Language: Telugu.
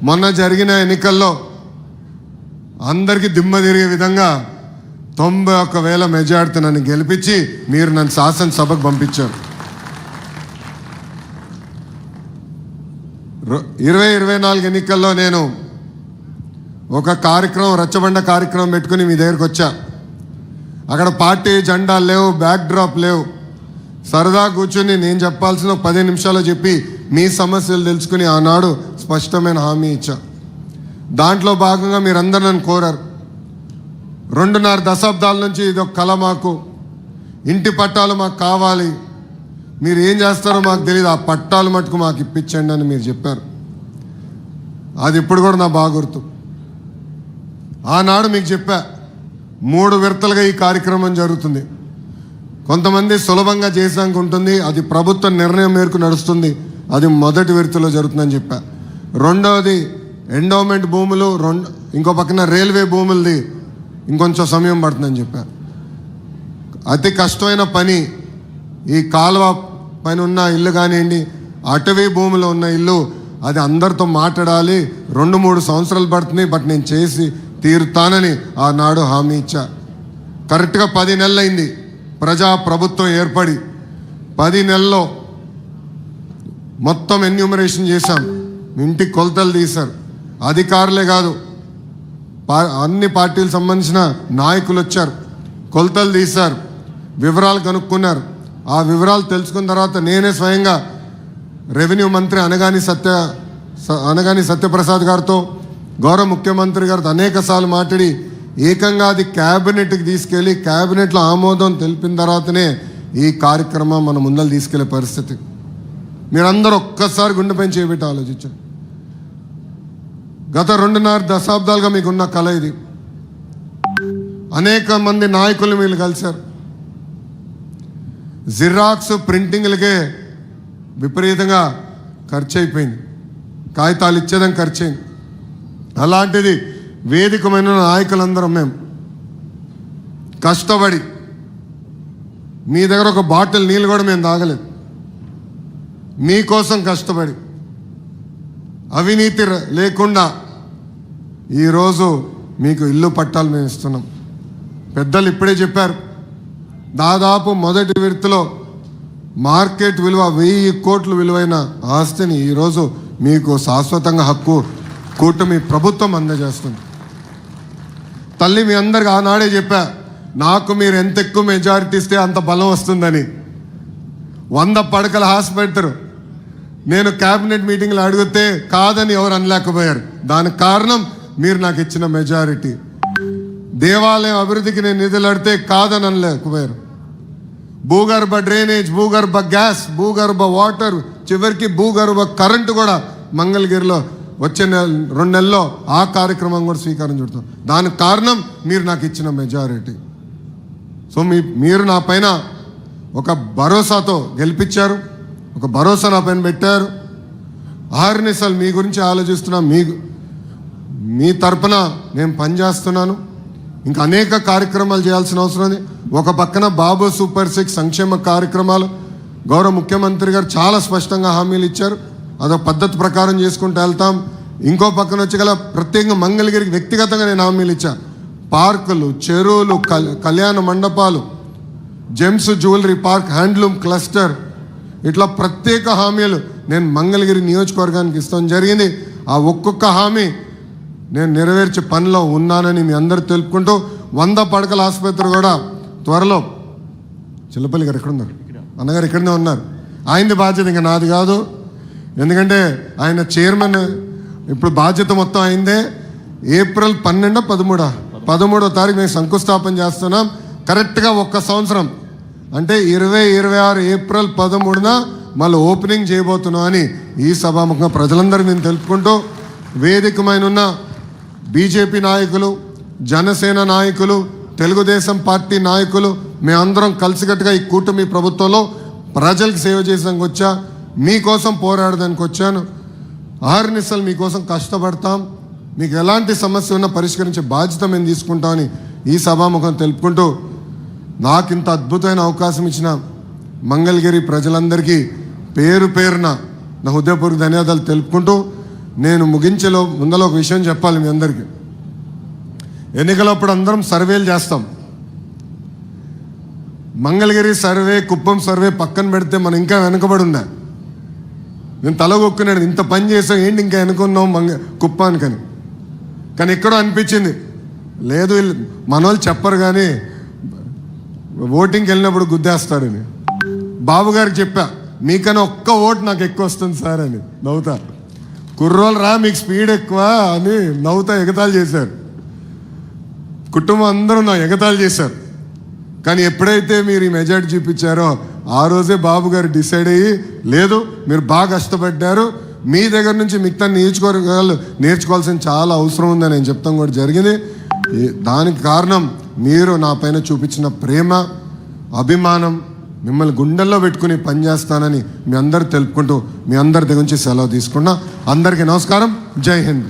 మొన్న జరిగిన ఎన్నికల్లో అందరికీ దిమ్మ తిరిగే విధంగా 91,000 మెజార్టీ నన్ను గెలిపించి మీరు నన్ను శాసనసభకు పంపించారు. 2024 ఎన్నికల్లో నేను ఒక కార్యక్రమం, రచ్చబండ కార్యక్రమం పెట్టుకుని మీ దగ్గరకు వచ్చా. అక్కడ పార్టీ జెండాలు లేవు, బ్యాక్ డ్రాప్ లేవు. సరదా కూర్చుని నేను చెప్పాల్సిన 10 నిమిషాలు చెప్పి మీ సమస్యలు తెలుసుకుని ఆనాడు స్పష్టమైన హామీ ఇచ్చా. దాంట్లో భాగంగా మీరందరూ నన్ను కోరారు. 2.5 దశాబ్దాల నుంచి ఇది ఒక కళ, మాకు ఇంటి పట్టాలు మాకు కావాలి, మీరు ఏం చేస్తారో మాకు తెలియదు, ఆ పట్టాలు మటుకు మాకు ఇప్పించండి అని మీరు చెప్పారు. అది ఇప్పుడు కూడా నా బాగా గుర్తు. ఆనాడు మీకు చెప్పా 3 విడతలుగా ఈ కార్యక్రమం జరుగుతుంది. కొంతమంది సులభంగా చేసాక ఉంటుంది, అది ప్రభుత్వ నిర్ణయం మేరకు నడుస్తుంది, అది మొదటి విడతలో జరుగుతుందని చెప్పా. రెండవది ఎండోమెంట్ భూములు, ఇంకో పక్కన రైల్వే భూములది ఇంకొంచెం సమయం పడుతుందని చెప్పా. అతి కష్టమైన పని ఈ కాలువ పైన ఉన్న ఇల్లు కానివ్వండి, అటవీ భూమిలో ఉన్న ఇల్లు, అది అందరితో మాట్లాడాలి, 2-3 సంవత్సరాలు పడుతుంది, బట్ నేను చేసి తీరుతానని ఆనాడు హామీ ఇచ్చా. కరెక్ట్గా 10 నెలలు అయింది ప్రజా ప్రభుత్వం ఏర్పడి. 10 నెలల్లో మొత్తం ఎన్యూమరేషన్ చేశాం, ఇంటికి కొలతలు తీశారు. అధికారులే కాదు, అన్ని పార్టీలకు సంబంధించిన నాయకులు వచ్చారు, కొలతలు తీశారు, వివరాలు కనుక్కున్నారు. ఆ వివరాలు తెలుసుకున్న తర్వాత నేనే స్వయంగా రెవెన్యూ మంత్రి అనగాని సత్యప్రసాద్ గారితో, గౌరవ ముఖ్యమంత్రి గారితో అనేక సార్లు మాట్లాడి ఏకంగా అది క్యాబినెట్కి తీసుకెళ్ళి క్యాబినెట్లో ఆమోదం తెలిపిన తర్వాతనే ఈ కార్యక్రమం మన ముందర తీసుకెళ్లే పరిస్థితి. మీరందరూ ఒక్కసారి గుండెపై చేయబెట్టి ఆలోచించండి. గత 2.5 దశాబ్దాలుగా మీకున్న కళ ఇది. అనేక మంది నాయకులు మీరు కలిశారు. జిరాక్స్ ప్రింటింగ్లకే విపరీతంగా ఖర్చు అయిపోయింది, కాగితాలు ఇచ్చేదానికి ఖర్చు అయింది. అలాంటిది వేదికమైన నాయకులందరం మేము కష్టపడి, మీ దగ్గర ఒక బాటిల్ నీళ్ళు కూడా మేము తాగలేదు, మీకోసం కష్టపడి అవినీతి లేకుండా ఈరోజు మీకు ఇల్లు పట్టాలు మేము ఇస్తున్నాం. పెద్దలు ఇప్పుడే చెప్పారు, దాదాపు మొదటి విడతలో మార్కెట్ విలువ 1000 కోట్ల విలువైన ఆస్తిని ఈరోజు మీకు శాశ్వతంగా హక్కు కూటమి ప్రభుత్వం అందజేస్తుంది. తల్లి మీ అందరికి ఆనాడే చెప్పా, నాకు మీరు ఎంత ఎక్కువ మెజారిటీ ఇస్తే అంత బలం వస్తుందని. 100 పడకల హాస్పిటల్ నేను క్యాబినెట్ మీటింగ్లో అడిగితే కాదని ఎవరు అనలేకపోయారు. దానికి కారణం మీరు నాకు ఇచ్చిన మెజారిటీ. దేవాలయం అభివృద్ధికి నేను నిధులు అడితే కాదని అనలేకపోయారు. భూగర్భ డ్రైనేజ్, భూగర్భ గ్యాస్, భూగర్భ వాటర్, చివరికి భూగర్భ కరెంటు కూడా మంగళగిరిలో వచ్చే 2 నెలల్లో ఆ కార్యక్రమం కూడా స్వీకారం చుడతాం. దానికి కారణం మీరు నాకు ఇచ్చిన మెజారిటీ. సో మీరు నా పైన ఒక భరోసాతో గెలిపించారు, ఒక భరోసా నా పైన పెట్టారు. ఆర్నిసలు మీ గురించి ఆలోచిస్తున్నా, మీ తరపున నేను పనిచేస్తున్నాను. ఇంకా అనేక కార్యక్రమాలు చేయాల్సిన అవసరం ఉంది. ఒక పక్కన బాబు సూపర్ 6 సంక్షేమ కార్యక్రమాలు గౌరవ ముఖ్యమంత్రి గారు చాలా స్పష్టంగా హామీలు ఇచ్చారు, అదొక పద్ధతి ప్రకారం చేసుకుంటూ వెళ్తాం. ఇంకో పక్కన వచ్చి గల ప్రత్యేకంగా మంగళగిరికి వ్యక్తిగతంగా నేను హామీలు ఇచ్చా. పార్కులు, చెరువులు, కళ్యాణ మండపాలు, gems jewellery park, handloom cluster, ఇట్లా ప్రత్యేక హామీలు నేను మంగళగిరి నియోజకవర్గానికి ఇస్తాం జరిగింది. ఆ ఒక్కొక్క హామీ నేను నెరవేర్చే పనిలో ఉన్నానని మీ అందరూ తెలుపుకుంటూ 100 పడకల ఆసుపత్రి కూడా త్వరలో, చిల్లపల్లి గారు ఎక్కడున్నారు, అన్నగారు ఇక్కడనే ఉన్నారు, ఆయనది బాధ్యత, ఇంకా నాది కాదు. ఎందుకంటే ఆయన చైర్మన్, ఇప్పుడు బాధ్యత మొత్తం అయిందే. ఏప్రిల్ 13వ తారీఖు మేము శంకుస్థాపన చేస్తున్నాం. కరెక్ట్గా 1 సంవత్సరం అంటే 2026 ఏప్రిల్ 13న మళ్ళీ ఓపెనింగ్ చేయబోతున్నాం అని ఈ సభాముఖంగా ప్రజలందరికీ నేను తెలుపుకుంటూ, వేదికమైన ఉన్న బీజేపీ నాయకులు, జనసేన నాయకులు, తెలుగుదేశం పార్టీ నాయకులు, మేమందరం కలిసికట్టుగా ఈ కూటమి ప్రభుత్వంలో ప్రజలకు సేవ చేసానికి వచ్చా, మీకోసం పోరాడడానికి వచ్చాను. ఆర్నిసలు మీకోసం కష్టపడతాం, మీకు ఎలాంటి సమస్య ఉన్నా పరిష్కరించే బాధ్యత మేము తీసుకుంటామని ఈ సభాముఖం తెలుపుకుంటూ, నాకు ఇంత అద్భుతమైన అవకాశం ఇచ్చిన మంగళగిరి ప్రజలందరికీ పేరు పేరున నా హృదయపూర్వక ధన్యవాదాలు తెలుపుకుంటూ, నేను ముగించేలో ముందర ఒక విషయం చెప్పాలి మీ అందరికీ. ఎన్నికలప్పుడు అందరం సర్వేలు చేస్తాం. మంగళగిరి సర్వే, కుప్పం సర్వే పక్కన పెడితే మనం ఇంకా వెనుకబడి ఉందా? నేను తలగొక్కున్నాడు, ఇంత పని చేసాం ఏంటి ఇంకా వెనుకున్నాం కుప్పానికని. కానీ ఎక్కడో అనిపించింది, లేదు మనోళ్ళు చెప్పరు కానీ ఓటింగ్కి వెళ్ళినప్పుడు గుద్దేస్తాడని. బాబు గారికి చెప్పా, మీకన్నా ఒక్క ఓటు నాకు ఎక్కువ వస్తుంది సార్ అని. నవ్వుతా, కుర్రోలు రా మీకు స్పీడ్ ఎక్కువ అని నవ్వుతా ఎగతాళి చేశారు. కుటుంబం అందరూ నా ఎగతాళి చేశారు. కానీ ఎప్పుడైతే మీరు ఈ మెజార్టీ చూపించారో ఆ రోజే బాబు గారు డిసైడ్ అయ్యి, లేదు మీరు బాగా కష్టపడ్డారు, మీ దగ్గర నుంచి మిగతా నియోజకవర్గాలు నేర్చుకోవాల్సిన చాలా అవసరం ఉందని నేను చెప్తాం కూడా జరిగింది. దానికి కారణం మీరు నా పైన చూపించిన ప్రేమ, అభిమానం. మిమ్మల్ని గుండెల్లో పెట్టుకుని పనిచేస్తానని మీ అందరు తెలుపుకుంటూ మీ అందరి దగ్గర నుంచి సెలవు తీసుకున్నా. అందరికీ నమస్కారం. జై హింద్.